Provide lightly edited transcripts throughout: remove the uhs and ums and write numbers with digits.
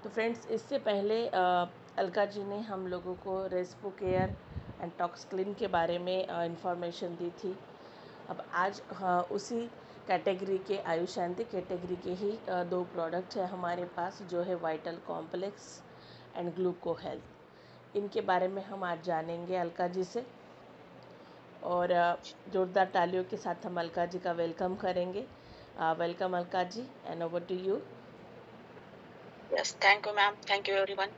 तो फ्रेंड्स, इससे पहले अलका जी ने हम लोगों को रेस्पोकेयर एंड टॉक्सक्लिन के बारे में इंफॉर्मेशन दी थी। अब आज उसी कैटेगरी के आयुष शांति कैटेगरी के ही दो प्रोडक्ट है हमारे पास, जो है वाइटल कॉम्प्लेक्स एंड ग्लूको हेल्थ। इनके बारे में हम आज जानेंगे अलका जी से, और जोरदार तालियों के साथ हम अलका जी का वेलकम करेंगे। Welcome Alka ji, and over to you. Yes, thank you ma'am, thank you everyone.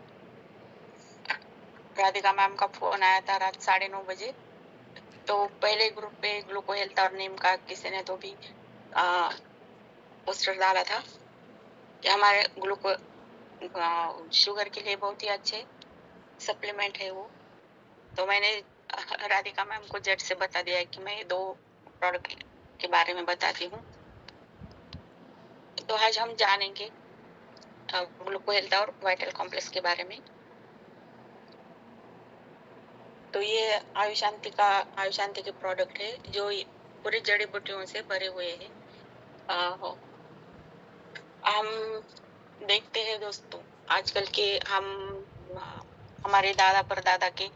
Radhika ma'am का फोन आया था रात 9:30 बजे। तो पहले ग्रुप पे ग्लूको हेल्थ और नीम का किसी ने तो भी पोस्टर डाला था कि हमारे ग्लूको शुगर के लिए बहुत ही अच्छे सप्लीमेंट है वो। तो मैंने राधिका मैम को झट से बता दिया कि मैं 2 प्रोडक्ट के बारे में बताती हूँ। तो आज हम जानेंगे ग्लूको हेल्थ और वाइटल कॉम्प्लेक्स के बारे में। तो ये आयुष शांति के प्रोडक्ट है जो पूरी जड़ी बूटियों से भरे हुए हैं। हम देखते हैं दोस्तों, आजकल के हमारे दादा परदादा के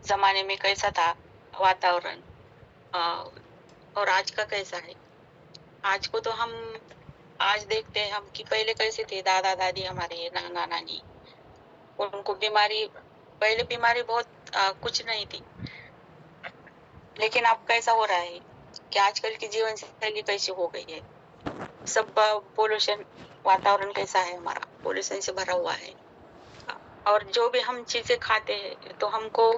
जमाने में कैसा था वातावरण, और आज का कैसा है। आज को तो हम आज देखते हैं हम कि पहले कैसे थे दादा दादी हमारे, नाना नानी। उनको पहले बीमारी बहुत कुछ नहीं थी, लेकिन अब कैसा हो रहा है कि आजकल की जीवन शैली कैसी हो गई है। सब पोल्यूशन, वातावरण कैसा है हमारा, पोल्यूशन से भरा हुआ है। और जो भी हम चीजें खाते हैं तो हमको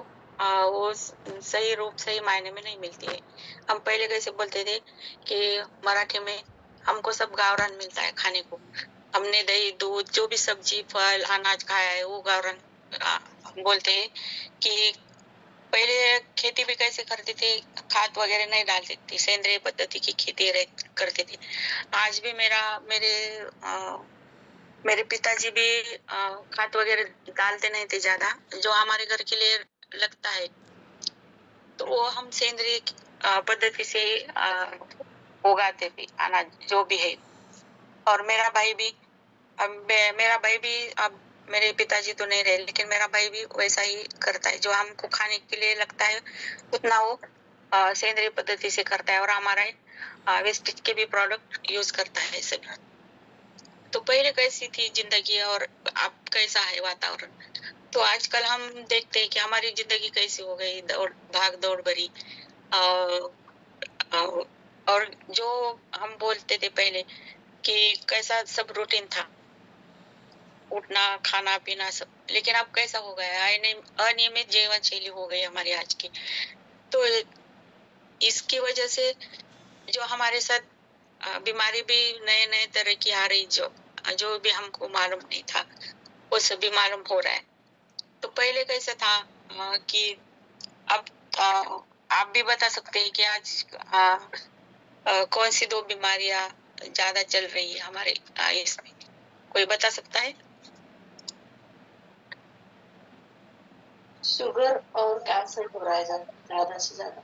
वो सही रूप, सही मायने में नहीं मिलती है। हम पहले कैसे बोलते थे कि मराठी में हमको सब गावरान मिलता है खाने को। हमने दही दूध जो भी सब्जी फल अनाज खाया है वो गावरान बोलते हैं। कि पहले खेती भी कैसे करते थे, खाद वगैरह नहीं डालते थे, सेंद्रिय पद्धति की खेती करते थे। आज भी मेरे पिताजी भी खाद वगैरह डालते नहीं थे ज्यादा, जो हमारे घर के लिए लगता है। तो वो हम सेंद्रिय पद्धति से उगाते थे अनाज जो भी है। और मेरा भाई भी अब मेरे पिताजी तो नहीं रहे, लेकिन मेरा भाई भी वैसा ही करता है। जो हमको खाने के लिए लगता है उतना वो सेंद्रिय पद्धति से करता है, और हमारा वेस्टेज के भी प्रोडक्ट यूज करता है सभी। तो पहले कैसी थी जिंदगी और अब कैसा है वातावरण। तो आजकल हम देखते हैं कि हमारी जिंदगी कैसी हो गई, भाग दौड़ भरी। और जो हम बोलते थे पहले कि कैसा सब रूटीन था, उठना खाना पीना सब, लेकिन अब कैसा हो गया है, अनियमित जीवन शैली हो गई हमारी आज की। तो इसकी वजह से जो हमारे साथ बीमारी भी नए नए तरह की आ रही, जो भी हमको मालूम नहीं था वो सभी मालूम हो रहा है। तो पहले कैसा था कि अब आप भी बता सकते हैं कि आज कौन सी 2 बीमारियां ज्यादा चल रही है हमारे इसमें, कोई बता सकता है? शुगर और कैंसर हो रहा है ज्यादा से ज्यादा,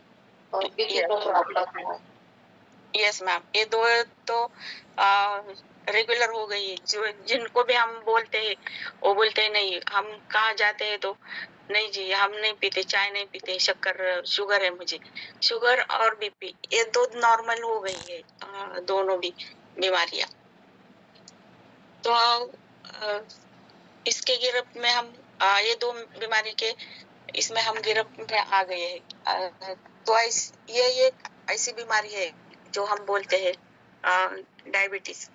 और बीपी का प्रॉब्लम है। यस मैम, ये 2 तो रेगुलर हो गई है। जिनको भी हम बोलते हैं वो बोलते हैं नहीं, हम कहाँ जाते हैं तो नहीं जी हम नहीं पीते, चाय नहीं पीते, शुगर है मुझे। शुगर और बीपी ये 2 नॉर्मल हो गई है, दोनों भी बीमारियां। तो इसके गिरफ्त में हम ये 2 बीमारी के इसमें हम गिरफ्त में आ गए हैं। तो ये ऐसी बीमारी है जो हम बोलते हैं डायबिटीज।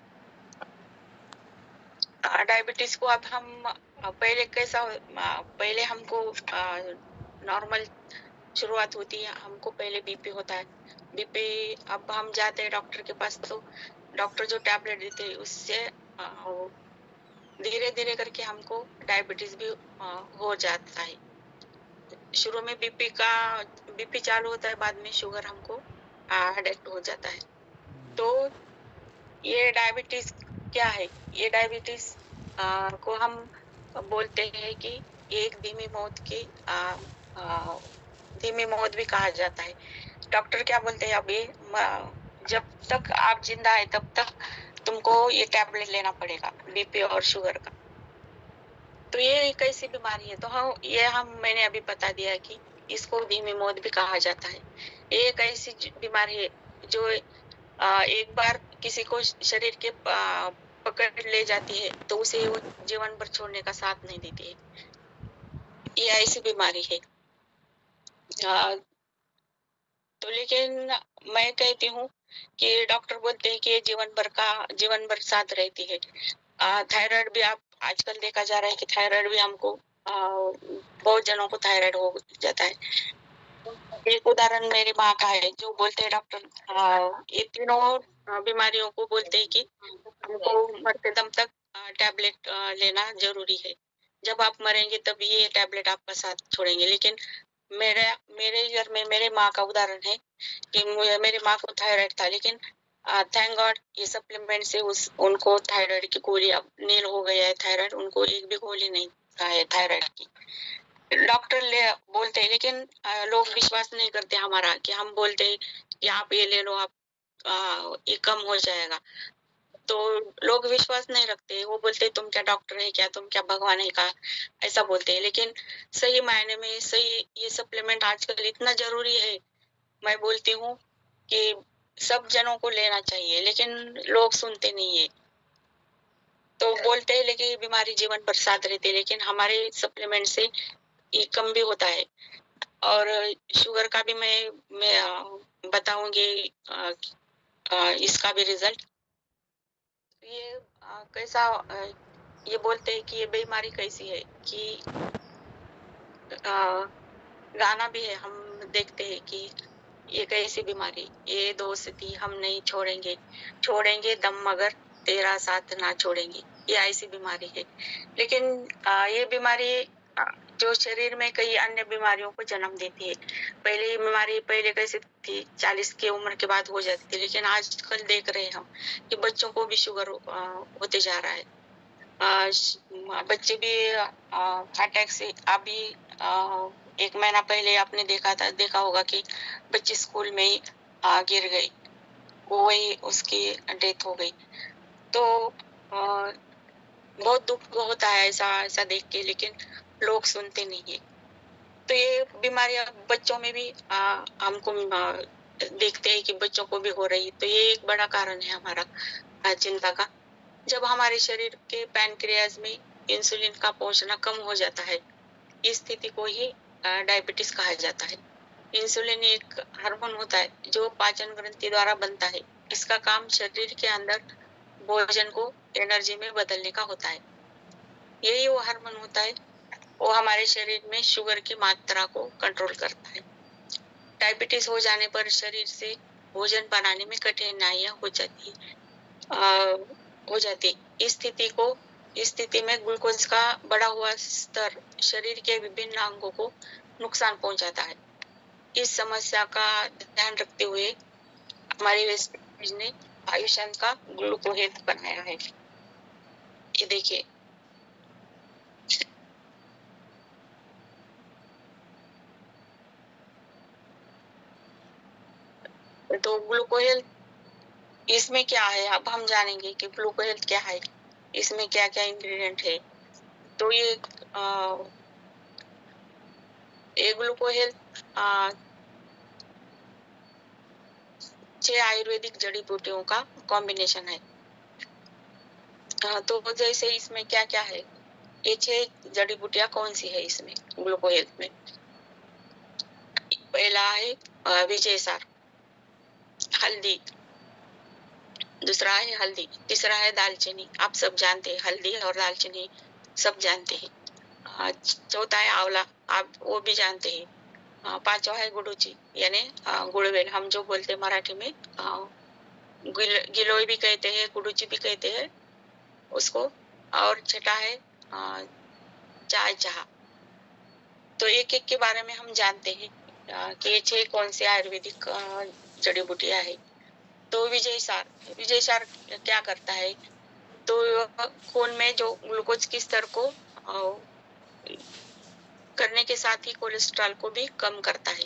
डायबिटीज को अब हम पहले हमको नॉर्मल शुरुआत होती है, हमको पहले बीपी होता है। बीपी अब हम जाते हैं डॉक्टर के पास, तो डॉक्टर जो टैबलेट देते हैं उससे धीरे धीरे करके हमको डायबिटीज भी हो जाता है। शुरू में बीपी चालू होता है, बाद में शुगर हमको अटैक हो जाता है। तो ये डायबिटीज क्या है? ये डायबिटीज को हम बोलते हैं कि एक धीमी मौत भी कहा जाता है। डॉक्टर क्या बोलते हैं, अभी जब तक आप जिंदा है तब तक तुमको ये टैबलेट लेना पड़ेगा बीपी और शुगर का। तो ये एक ऐसी बीमारी है, तो मैंने अभी बता दिया कि इसको धीमी मौत भी कहा जाता है। ये एक ऐसी बीमारी है जो एक बार किसी को शरीर के पकड़ ले जाती है तो उसे वो जीवन भर छोड़ने का साथ नहीं देती है। ये ऐसी बीमारी है। तो लेकिन मैं कहती हूँ कि डॉक्टर बोलते हैं कि ये जीवन भर साथ रहती है। थायराइड भी आप आजकल देखा जा रहा है कि थायराइड भी हमको बहुत जनों को थायराइड हो जाता है। एक उदाहरण मेरी माँ का है जो बोलते हैं डॉक्टर ये तीनों बीमारियों को बोलते हैं कि हमको मरते दम तक टैबलेट लेना जरूरी है। जब आप मरेंगे तब ये टैबलेट आपका साथ छोड़ेंगे। लेकिन मेरे मेरे घर में मेरे माँ का उदाहरण है कि मेरी माँ को थायराइड था, लेकिन थैंक गॉड ये सप्लीमेंट से उनको थायराइड की गोली अब नील हो गया है। थायराइड उनको एक भी गोली नहीं है थायराइड की। डॉक्टर बोलते हैं, लेकिन लोग विश्वास नहीं करते हमारा कि हम बोलते हैं कि आप ये ले लो, आप ये कम हो जाएगा। तो लोग विश्वास नहीं रखते। वो बोलते तुम क्या डॉक्टर है क्या, तुम क्या भगवान है का, ऐसा बोलते हैं। लेकिन सही मायने में सही ये सप्लीमेंट आजकल इतना जरूरी है। मैं बोलती हूँ कि सब जनों को लेना चाहिए, लेकिन लोग सुनते नहीं है। तो बोलते हैं लेकिन ये बीमारी जीवन भर साथ रहती है, लेकिन हमारे सप्लीमेंट से ये कम भी होता है। और शुगर का भी मैं बताऊंगी इसका भी रिजल्ट। ये कैसा ये बोलते हैं कि ये बीमारी कैसी है कि गाना भी है, हम देखते हैं कि ये कैसी बीमारी, ये दोस्ती हम नहीं छोड़ेंगे, छोड़ेंगे दम मगर तेरा साथ ना छोड़ेंगे। ये ऐसी बीमारी है। लेकिन ये बीमारी जो शरीर में कई अन्य बीमारियों को जन्म देती है। पहले ये बीमारी पहले कैसी थी, 40 की उम्र के बाद हो जाती थी, लेकिन आजकल देख रहे हैं हम कि बच्चों को भी शुगर होते जा रहा है। बच्चे भी अटैक से अभी 1 महीना पहले आपने देखा होगा कि बच्ची स्कूल में ही गिर गई, वही उसकी डेथ हो गई। तो बहुत दुख होता है ऐसा देख के, लेकिन लोग सुनते नहीं है। तो ये बीमारियां बच्चों में भी हमको देखते हैं कि बच्चों को भी हो रही। तो ये एक बड़ा कारण है हमारा चिंता का। जब हमारे शरीर के पैनक्रियाज में इंसुलिन का पहुंचना कम हो जाता है, इस स्थिति को ही डायबिटीज कहा जाता है। इंसुलिन एक हार्मोन होता है जो पाचन ग्रंथि द्वारा बनता है। इसका काम शरीर के अंदर भोजन को एनर्जी में बदलने का होता है। यही वो हार्मोन होता है, वो हमारे शरीर में शुगर की मात्रा को कंट्रोल करता है। डायबिटीज हो जाने पर शरीर से भोजन बनाने में कठिनाइयां हो जाती। इस स्थिति में ग्लूकोज का बढ़ा हुआ स्तर शरीर के विभिन्न अंगों को नुकसान पहुंचाता है। इस समस्या का ध्यान रखते हुए हमारे वेस्ट इंडीज ने आयुष्मान का ग्लूको हेल्थ बनाया है। ये देखिए, तो ग्लूको हेल्थ इसमें क्या है, अब हम जानेंगे कि ग्लूको हेल्थ क्या है, इसमें क्या क्या इंग्रेडिएंट है। तो ये ग्लूको हेल्थ 6 आयुर्वेदिक जड़ी बूटियों का कॉम्बिनेशन है। तो जैसे इसमें क्या क्या है, ये 6 जड़ी बूटियां कौन सी है इसमें ग्लूको हेल्थ में। पहला है विजयसार, हल्दी। दूसरा है हल्दी। तीसरा है दालचीनी, आप सब जानते हैं, हल्दी और दालचीनी सब जानते हैं। चौथा है आंवला, आप वो भी जानते हैं। पांचवा है गुड़ूची यानी गुड़वेल, हम जो बोलते हैं मराठी में गिलोय भी कहते हैं, गुड़ूची भी कहते हैं उसको। और छठा है चाय। तो एक एक के बारे में हम जानते हैं कि ये 6 कौन से आयुर्वेदिक जड़ी बूटियां है। तो विजयसार क्या करता है, तो खून में जो ग्लूकोज के स्तर को करने के साथ ही कोलेस्ट्रॉल को भी कम करता है।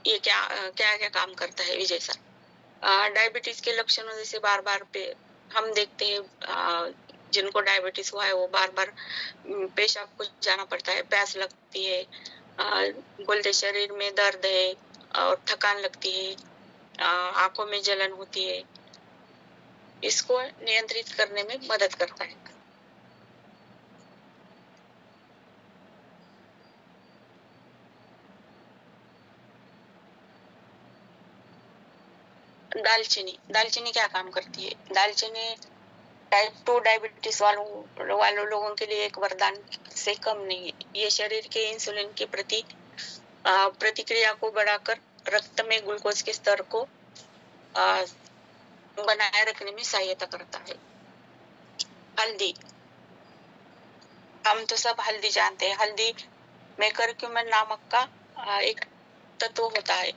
ये क्या क्या काम करता है विजयसार। डायबिटीज के लक्षणों जैसे बार बार पे हम देखते हैं जिनको डायबिटीज हुआ है वो बार बार पेशाब को जाना पड़ता है, प्यास लगती है, बोलते शरीर में दर्द है और थकान लगती है, आंखों में जलन होती है, इसको नियंत्रित करने में मदद करता है। दालचीनी क्या काम करती है? दालचीनी टाइप 2 डायबिटीज वालों लोगों के लिए एक वरदान से कम नहीं है। ये शरीर के इंसुलिन के प्रति प्रतिक्रिया को बढ़ाकर रक्त में ग्लूकोज के स्तर को बनाए रखने में सहायता करता है। हल्दी, हम तो सब हल्दी जानते हैं। हल्दी में करक्यूमिन नामक का एक तत्व होता है,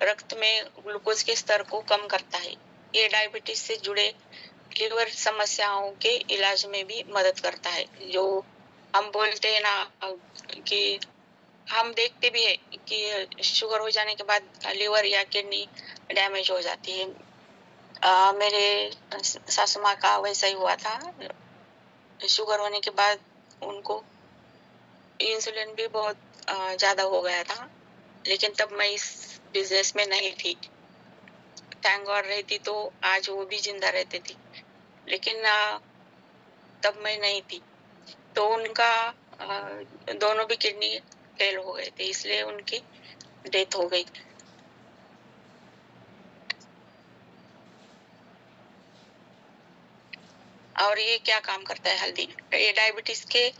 रक्त में ग्लूकोज के स्तर को कम करता है। ये डायबिटीज से जुड़े लिवर समस्याओं के इलाज में भी मदद करता है। जो हम बोलते हैं ना कि हम देखते भी है कि शुगर हो जाने के बाद लिवर या किडनी डैमेज हो जाती है। मेरे सासू माँ का वैसा ही हुआ था। शुगर होने के बाद उनको इंसुलिन भी बहुत ज्यादा हो गया था, लेकिन तब मैं इस बिजनेस में नहीं थी। थैंक गॉड रहती तो आज वो भी जिंदा रहते थी, लेकिन तब मैं नहीं थी। तो उनका दोनों भी किडनी फेल हो गए थे, इसलिए उनकी डेथ हो गई। और ये क्या काम करता है हल्दी? ये डायबिटीज के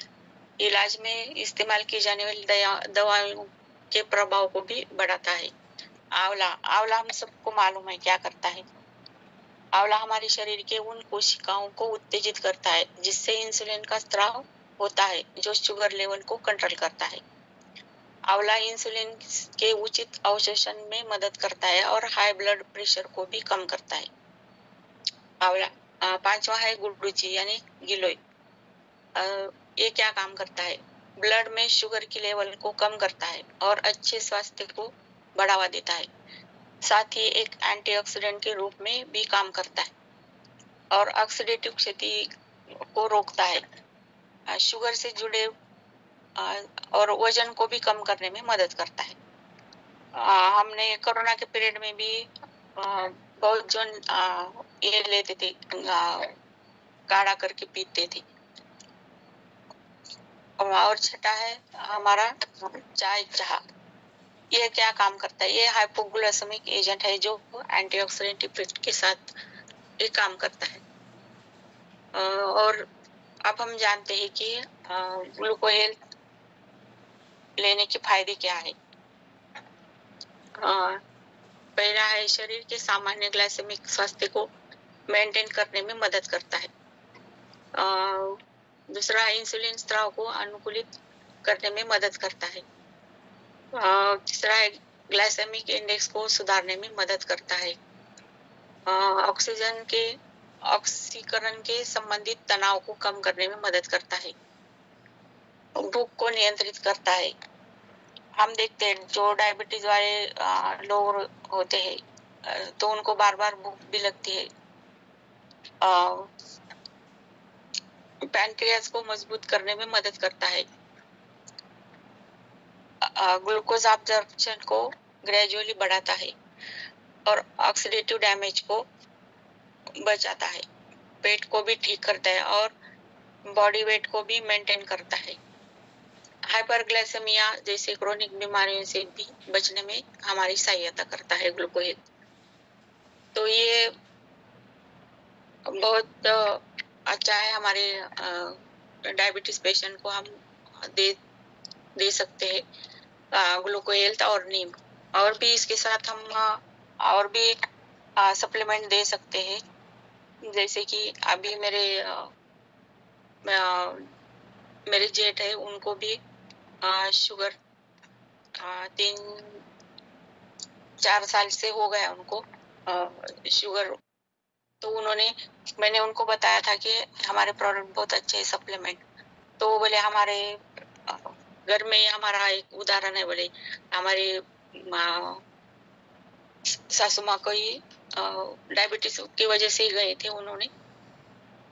इलाज में इस्तेमाल की जाने वाली दवाओं के प्रभाव को भी बढ़ाता है। आंवला हम सबको मालूम है क्या करता है। आंवला हमारे शरीर के उन कोशिकाओं को उत्तेजित करता है जिससे इंसुलिन का स्राव होता है, जो शुगर लेवल को कंट्रोल करता है। आंवला इंसुलिन के उचित अवशोषण में मदद करता है और हाई ब्लड प्रेशर को भी कम करता है। आंवला पांचवा है गुड़ुची यानी गिलोय। ये क्या काम करता है? ब्लड में शुगर की लेवल को कम करता है और अच्छे स्वास्थ्य को बढ़ावा देता है। साथ ही एक एंटीऑक्सीडेंट के रूप में भी काम करता है और ऑक्सीडेटिव क्षति को रोकता है। शुगर से जुड़े और वजन को भी कम करने में मदद करता है। हमने कोरोना के पीरियड में भी बहुत जन ये लेते थे, काढ़ा करके पीते थे। और छठा है हमारा चाह। ये क्या काम करता है? ये हाइपोग्लाइसेमिक एजेंट है जो एंटीऑक्सीडेंट इफेक्ट के साथ ये काम करता है। और अब हम जानते हैं कि ग्लूकोहेल लेने के फायदे क्या है। पहला है शरीर के सामान्य ग्लाइसेमिक स्वास्थ्य को मेंटेन करने में मदद करता है। दूसरा है इंसुलिन स्राव को अनुकूलित करने में मदद करता है। तीसरा है ग्लाइसेमिक इंडेक्स को सुधारने में मदद करता है। ऑक्सीकरण के संबंधित तनाव को कम करने में मदद करता है। भूख को नियंत्रित करता है। हम देखते हैं जो डायबिटीज वाले लोग होते हैं तो उनको बार बार भूख भी लगती है। पैनक्रियास को मजबूत करने में मदद करता है। ग्लूकोज अब्जॉर्प्शन को ग्रेजुअली बढ़ाता है और ऑक्सीडेटिव डैमेज को बचाता है। पेट को भी ठीक करता है और बॉडी वेट को भी मेंटेन करता है। हाइपरग्लाइसेमिया जैसे क्रोनिक बीमारियों से भी बचने में हमारी सहायता करता है ग्लूकोज। तो ये बहुत अच्छा है। हमारे डायबिटीज पेशेंट को हम दे सकते हैं ग्लूकोहेल्थ और नीम। और भी इसके साथ हम और भी सप्लीमेंट दे सकते हैं, जैसे कि अभी मेरे जेठ है, उनको भी शुगर 3-4 साल से हो गया उनको शुगर। तो मैंने उनको बताया था कि हमारे प्रोडक्ट बहुत अच्छे हैं सप्लीमेंट। तो वो बोले हमारे घर में हमारा एक उदाहरण है, बोले हमारे सासू माँ को ही डायबिटीज की वजह से ही गए थे उन्होंने।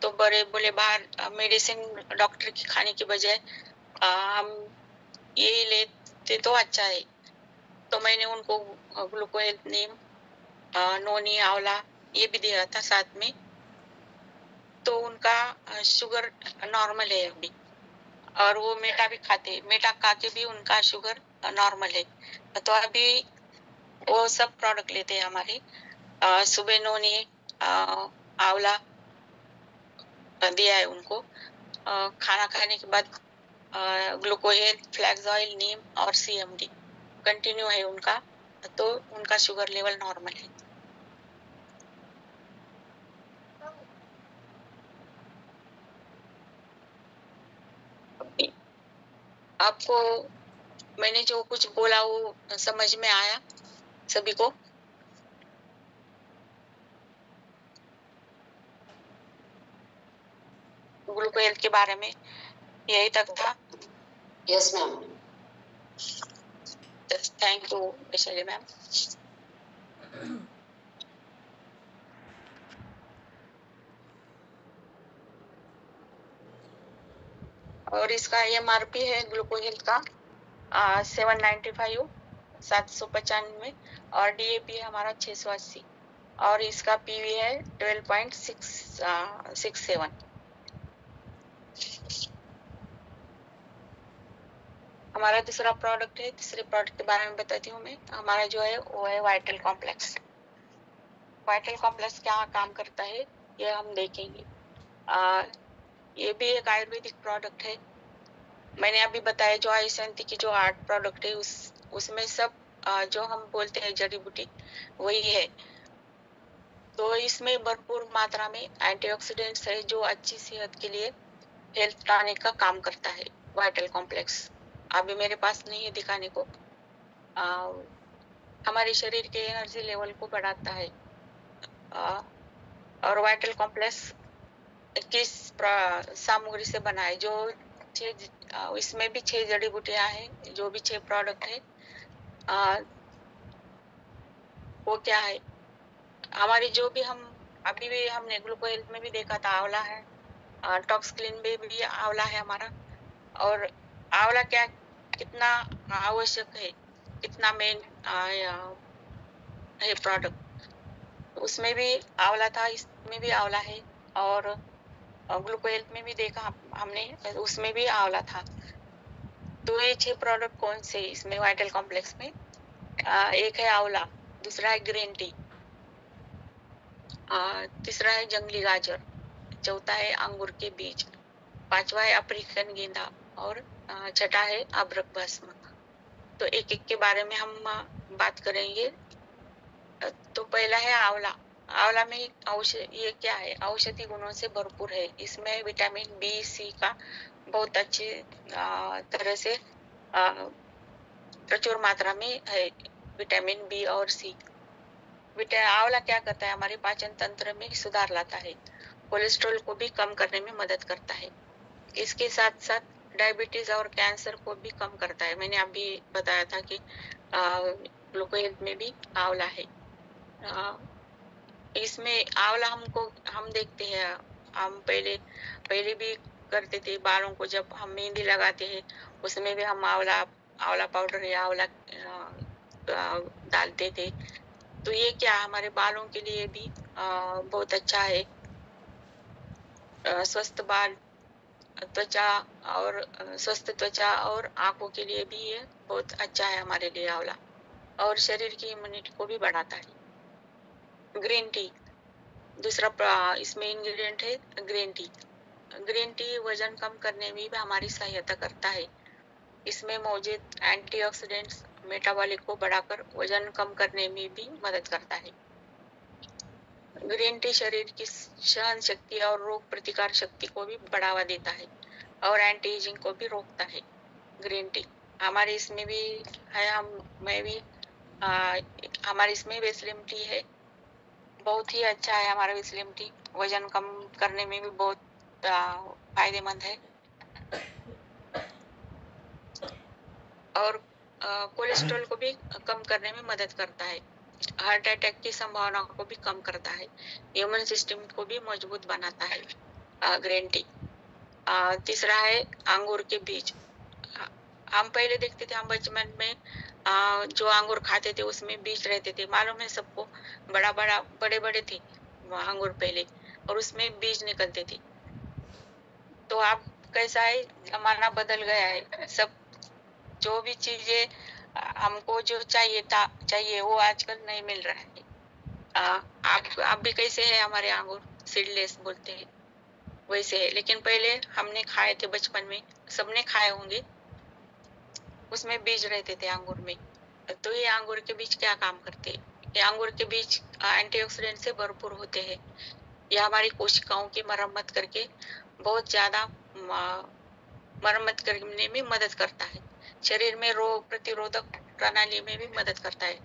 तो बड़े बोले बाहर मेडिसिन डॉक्टर की खाने की बजाय हम यही लेते तो अच्छा है। तो मैंने उनको ग्लूको हेल्थ नीम, नोनी, आंवला ये भी दिया था साथ में। तो उनका शुगर नॉर्मल है अभी, और वो मेटा भी खाते, मेटा खा के भी उनका शुगर नॉर्मल है। तो अभी वो सब प्रोडक्ट लेते हैं हमारे। सुबह नोनी, आंवला दिया है उनको। खाना खाने के बाद ग्लूकोहेल, फ्लैक्स ऑयल, नीम और CMD कंटिन्यू है उनका, तो उनका शुगर लेवल नॉर्मल है। आपको मैंने जो कुछ बोला वो समझ में आया सभी को? ग्लूको हेल्थ के बारे में यही तक था। Yes ma'am. Thank you Vaishali ma'am. और इसका MRP है ग्लूको हेल्थ का 795, 795, और DAP है हमारा 680, और इसका PV है 12.67। हमारा दूसरा प्रोडक्ट है, तीसरे प्रोडक्ट के बारे में बताती हूँ मैं। हमारा जो है वो है वाइटल कॉम्प्लेक्स। वाइटल कॉम्प्लेक्स क्या काम करता है ये हम देखेंगे। ये भी एक आयुर्वेदिक प्रोडक्ट है। मैंने अभी बताया जो आयुषंती की जो 8 प्रोडक्ट है उसमें सब जो हम बोलते हैं जड़ी बूटी वही है। तो इसमें भरपूर मात्रा में एंटीऑक्सीडेंट्स है जो अच्छी सेहत के लिए, हेल्थ टॉनिक का काम करता है वाइटल कॉम्प्लेक्स। अभी मेरे पास नहीं है दिखाने को। हमारे शरीर के एनर्जी लेवल को बढ़ाता है। और वाइटल कॉम्प्लेक्स किस सामग्री से बना है? जो इसमें भी 6 जड़ी बूटियां हैं, जो भी 6 प्रोडक्ट है वो क्या है? हमारी जो भी हम अभी भी हमने ग्लूको हेल्थ में भी देखा था, आंवला है, टॉक्स क्लीन में भी आंवला है हमारा। और आंवला क्या कितना आवश्यक है, कितना मेन है प्रोडक्ट, उसमें भी आंवला था, इसमें भी आंवला है। और ग्लूको हेल्थ में भी देखा हमने, उसमें भी आंवला था। तो ये 6 प्रोडक्ट कौन से इसमें वाइटल कॉम्प्लेक्स में? एक है आंवला, दूसरा है ग्रीन टी, तीसरा है जंगली गाजर, चौथा है अंगूर के बीज, पांचवा है अफ्रीकन गेंदा, और छठा है अदरक भस्म। तो एक एक के बारे में हम बात करेंगे। तो पहला है आंवला। आंवला में ये क्या है? औषधि गुणों से भरपूर है। इसमें विटामिन बी, सी का बहुत अच्छी तरह से प्रचुर मात्रा में है, विटामिन बी और सी। आंवला क्या करता है? हमारे पाचन तंत्र में सुधार लाता है, कोलेस्ट्रॉल को भी कम करने में मदद करता है। इसके साथ साथ डायबिटीज और कैंसर को भी कम करता है। मैंने अभी बताया था कि ग्लूको हेल्थ में भी आंवला है। इसमें आंवला हम देखते हैं, हम पहले भी करते थे, बालों को जब हम मेहंदी लगाते हैं उसमें भी हम आंवला पाउडर या आंवला डालते थे। तो ये क्या हमारे बालों के लिए भी बहुत अच्छा है। स्वस्थ बाल, त्वचा और स्वस्थ त्वचा और आंखों के लिए भी ये बहुत अच्छा है हमारे लिए आंवला, और शरीर की इम्यूनिटी को भी बढ़ाता है। ग्रीन टी दूसरा इसमें इंग्रेडिएंट है ग्रीन टी। ग्रीन टी वजन कम करने में भी हमारी सहायता करता है। इसमें मौजूद एंटीऑक्सीडेंट्स मेटाबॉलिक को बढ़ाकर वजन कम करने में भी मदद करता है। ग्रीन टी शरीर की सहन शक्ति और रोग प्रतिकार शक्ति को भी बढ़ावा देता है, और एंटी एजिंग को भी रोकता है। ग्रीन टी हमारे इसमें भी है, मैं भी हमारे इसमें भी स्लिम टी है, बहुत ही अच्छा है हमारा स्लिम टी, वजन कम करने में भी बहुत फायदेमंद है। और कोलेस्ट्रॉल को भी कम करने में मदद करता है, हार्ट अटैक की संभावना को भी कम करता है, इम्यून सिस्टम को भी मजबूत बनाता है। Green tea. तीसरा है अंगूर के बीज। हम पहले देखते थे, हम बचपन में जो अंगूर खाते थे उसमें बीज रहते थे, मालूम है सबको, बड़े बड़े थे वो अंगूर पहले, और उसमें बीज निकलते थे। तो अब कैसा है, जमाना बदल गया है, सब जो भी चीजें हमको जो चाहिए वो आजकल नहीं मिल रहा है। आप भी कैसे है, हमारे अंगूर सीडलेस बोलते हैं वैसे है, लेकिन पहले हमने खाए थे बचपन में, सबने खाए होंगे, उसमें बीज रहते थे अंगूर में। तो ये अंगूर के बीज क्या काम करते हैं? ये अंगूर के बीज एंटीऑक्सीडेंट से भरपूर होते हैं। यह हमारी कोशिकाओं की मरम्मत करके बहुत ज्यादा मरम्मत करने में मदद करता है। शरीर में रोग प्रतिरोधक प्रणाली में भी मदद करता है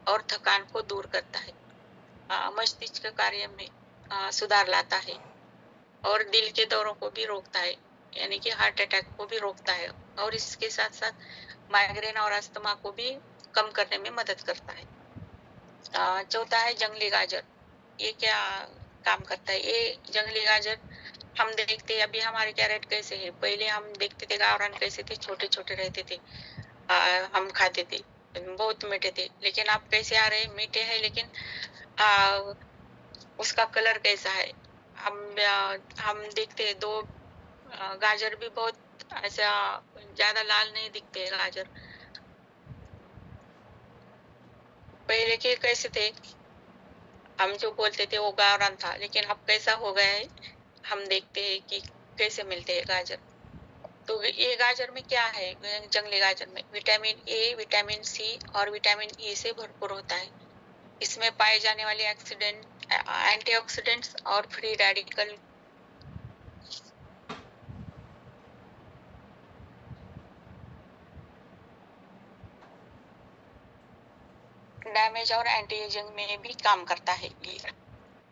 और थकान को दूर करता है। मस्तिष्क कार्य में सुधार लाता है और दिल के दौरों को भी रोकता है, यानी कि हार्ट अटैक को भी रोकता है, और इसके साथ साथ माइग्रेन और अस्थमा को भी कम करने में मदद करता है। चौथा है जंगली गाजर। ये क्या काम करता है? ये जंगली गाजर हम देखते हैं, अभी हमारे कैरेट कैसे है, पहले हम देखते थे गावरान कैसे थे, छोटे छोटे रहते थे, हम खाते थे, बहुत मीठे थे, लेकिन अब कैसे आ रहे, मीठे हैं लेकिन उसका कलर कैसा है, हम देखते हैं दो गाजर भी बहुत ऐसा ज्यादा लाल नहीं दिखते गाजर। पहले के कैसे थे, हम जो बोलते थे वो गावरान था, लेकिन अब कैसा हो गया है, हम देखते हैं कि कैसे मिलते हैं गाजर। तो ये गाजर में क्या है, जंगली गाजर में विटामिन ए, विटामिन सी और विटामिन ई से भरपूर होता है। इसमें पाए जाने वाले एंटीऑक्सीडेंट्स और फ्री रेडिकल डैमेज और एंटी एजिंग में भी काम करता है।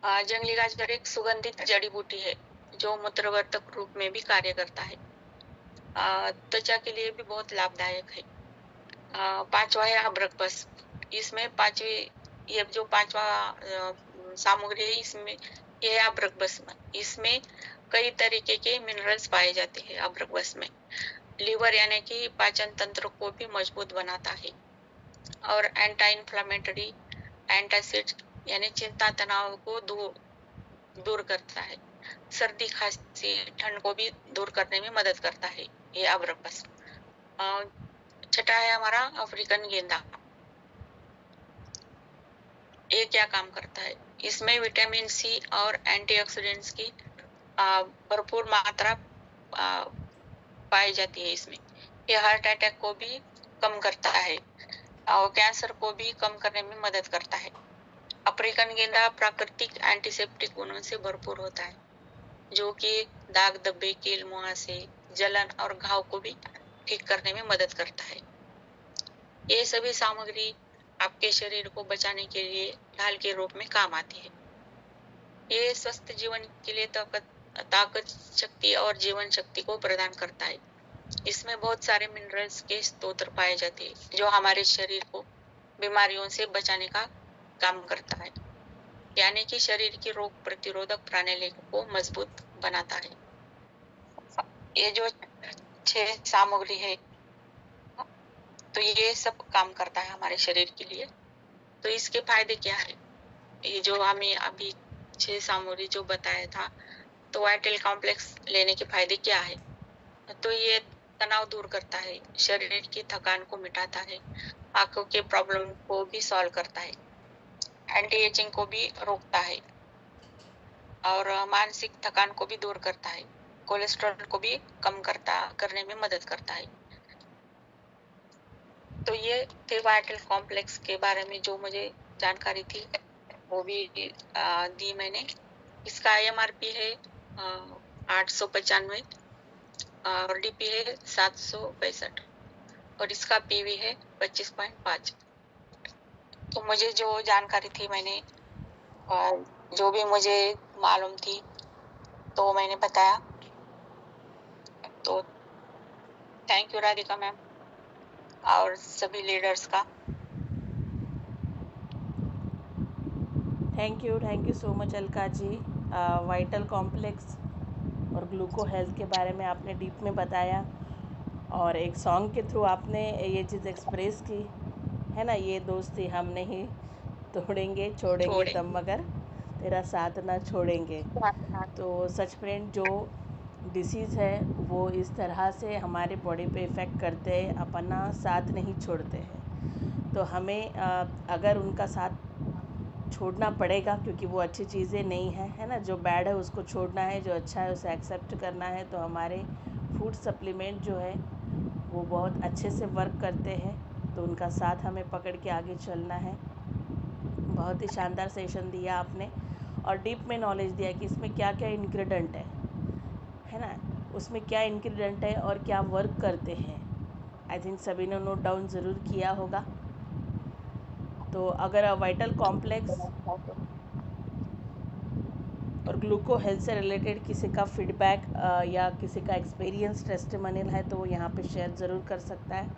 जंगली गाजर एक सुगंधित जड़ी बूटी है जो मूत्रवर्धक रूप में भी कार्य करता है। त्वचा के लिए भी बहुत लाभदायक है। पांचवा है अब्रकबस। इसमें ये जो पांचवा सामग्री है, इसमें ये है अब्रकबस। इसमें कई तरीके के मिनरल्स पाए जाते हैं। अब्रकबस में लीवर यानी कि पाचन तंत्र को भी मजबूत बनाता है और एंटी इंफ्लेमेटरी, एंटासिड यानी चिंता तनाव को दूर करता है। सर्दी खांसी ठंड को भी दूर करने में मदद करता है ये अब्रकबस। छठा है हमारा अफ्रीकन गेंदा। ये क्या काम करता है? इसमें विटामिन सी और एंटीऑक्सीडेंट्स की भरपूर मात्रा पाई जाती है इसमें। ये हार्ट अटैक को भी कम करता है और कैंसर को भी कम करने में मदद करता है। अफ्रीकन गेंदा प्राकृतिक एंटीसेप्टिक गुणों से भरपूर होता है, जो कि दाग धब्बे, कील मुहासे, जलन और घाव को भी ठीक करने में मदद करता है। ये सभी सामग्री आपके शरीर को बचाने के लिए ढाल के रूप में काम आती है। ये स्वस्थ जीवन के लिए ताकत, शक्ति और जीवन शक्ति को प्रदान करता है। इसमें बहुत सारे मिनरल्स के स्रोत पाए जाते हैं जो हमारे शरीर को बीमारियों से बचाने का काम करता है, यानी कि शरीर की रोग प्रतिरोधक प्रणाली को मजबूत बनाता है। ये जो 6 सामग्री है, तो ये सब काम करता है हमारे शरीर के लिए। तो इसके फायदे क्या है? ये जो हमें अभी 6 सामग्री जो बताया था, तो वाइटल कॉम्प्लेक्स लेने के फायदे क्या है? तो ये तनाव दूर करता है, शरीर की थकान को मिटाता है, आंखों के प्रॉब्लम को भी सॉल्व करता है, एंटी एजिंग को भी रोकता है और मानसिक थकान को भी दूर करता है, कोलेस्ट्रॉल को भी कम करने में मदद करता है। तो ये थे वाइटल कॉम्प्लेक्स के बारे में जो मुझे जानकारी थी, वो भी दी मैंने। इसका MRP है 895 और DP है 765 और इसका PV है 25.5। तो मुझे जो जानकारी थी मैंने जो भी मुझे मालूम थी तो मैंने बताया। तो थैंक यू राधिका मैम और सभी लीडर्स का। Thank you so much Alka ji. Vital complex और ग्लूको हेल्थ के बारे में आपने डीप में बताया, और एक सॉन्ग के थ्रू आपने ये चीज़ एक्सप्रेस की, है ना, ये दोस्ती हम नहीं तोड़ेंगे, छोड़ेंगे छोड़े तब मगर तेरा साथ ना छोड़ेंगे। तो सच फ्रेंड, जो डिसीज़ है वो इस तरह से हमारे बॉडी पे इफ़ेक्ट करते हैं, अपना साथ नहीं छोड़ते हैं। तो हमें अगर उनका साथ छोड़ना पड़ेगा, क्योंकि वो अच्छी चीज़ें नहीं हैं, है ना, जो बैड है उसको छोड़ना है, जो अच्छा है उसे एक्सेप्ट करना है। तो हमारे फूड सप्लीमेंट जो है वो बहुत अच्छे से वर्क करते हैं, तो उनका साथ हमें पकड़ के आगे चलना है। बहुत ही शानदार सेशन दिया आपने, और डीप में नॉलेज दिया कि इसमें क्या क्या इंग्रेडिएंट है ना, उसमें क्या इंग्रेडिएंट है और क्या वर्क करते हैं। आई थिंक सभी ने नोट डाउन ज़रूर किया होगा। तो अगर वाइटल कॉम्प्लेक्स और ग्लूको हेल्थ से रिलेटेड किसी का फीडबैक या किसी का एक्सपीरियंस टेस्टिमोनियल है तो वो यहाँ पे शेयर ज़रूर कर सकता है।